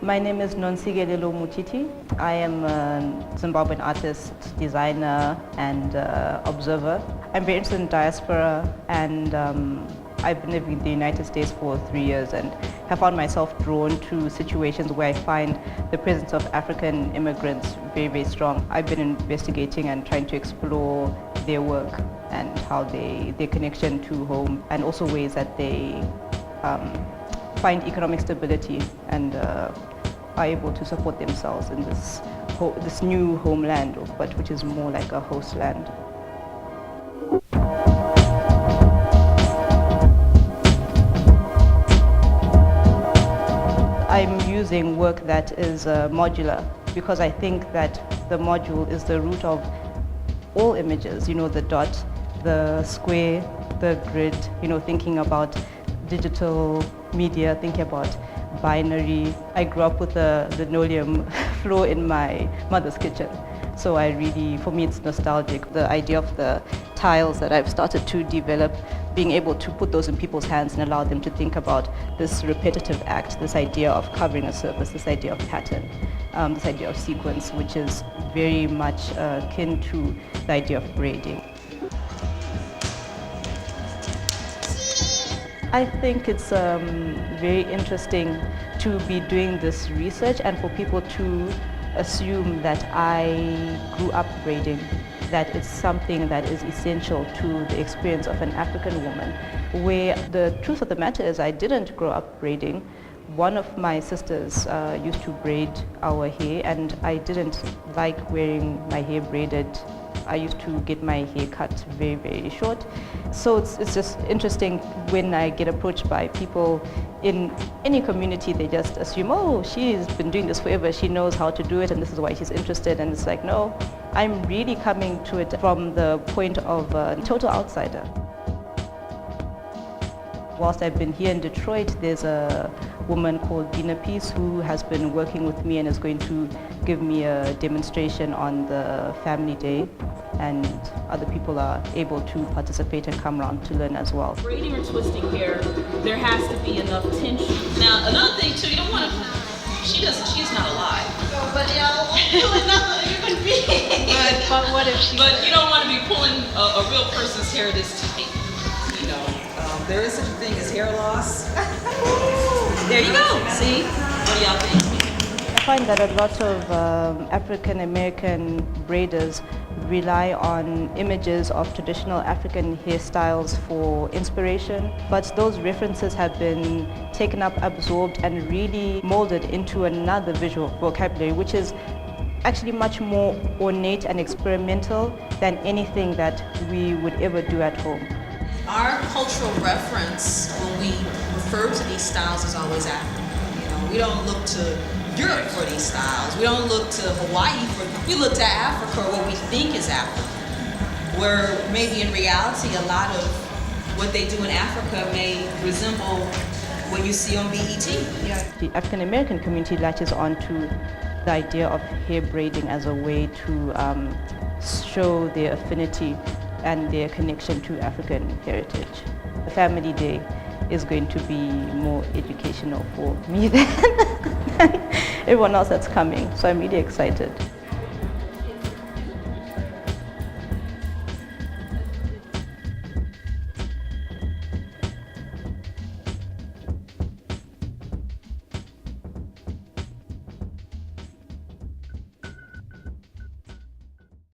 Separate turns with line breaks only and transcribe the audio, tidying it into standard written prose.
My name is Nontsikelelo Mutiti. I am a Zimbabwean artist, designer, and observer. I'm very interested in diaspora, and I've been living in the United States for 3 years and have found myself drawn to situations where I find the presence of African immigrants very, very strong. I've been investigating and trying to explore their work and how their connection to home, and also ways that they find economic stability and are able to support themselves in this new homeland, but which is more like a host land. I'm using work that is modular because I think that the module is the root of all images, the dot, the square, the grid, thinking about digital media, thinking about binary. I grew up with a linoleum floor in my mother's kitchen. So for me it's nostalgic. The idea of the tiles that I've started to develop, being able to put those in people's hands and allow them to think about this repetitive act, this idea of covering a surface, this idea of pattern, this idea of sequence, which is very much akin to the idea of braiding. I think it's very interesting to be doing this research and for people to assume that I grew up braiding, that it's something that is essential to the experience of an African woman, where the truth of the matter is I didn't grow up braiding. One of my sisters used to braid our hair, and I didn't like wearing my hair braided. I used to get my hair cut very, very short. So it's just interesting when I get approached by people in any community. They just assume, oh, she's been doing this forever, she knows how to do it, and this is why she's interested. And it's like, no, I'm really coming to it from the point of a total outsider. Whilst I've been here in Detroit, there's a woman called DEPE who has been working with me and is going to give me a demonstration on the family day, and other people are able to participate and come around to learn as well.
Braiding or twisting hair, there has to be enough tension. Now, another thing too, you don't want to, she's not alive. But
But what if she...
But you don't want to be pulling a real person's hair this tight.
There is such a thing as hair loss.
There you go. See? What do y'all think?
I find that a lot of African American braiders rely on images of traditional African hairstyles for inspiration, but those references have been taken up, absorbed, and really molded into another visual vocabulary, which is actually much more ornate and experimental than anything that we would ever do at home.
Our cultural reference when we refer to these styles is always African. We don't look to Europe for these styles. We don't look to Hawaii we look to Africa or what we think is African. Where maybe in reality a lot of what they do in Africa may resemble what you see on BET.
Yeah. The African American community latches on to the idea of hair braiding as a way to show their affinity and their connection to African heritage. The family day is going to be more educational for me than everyone else that's coming, so I'm really excited.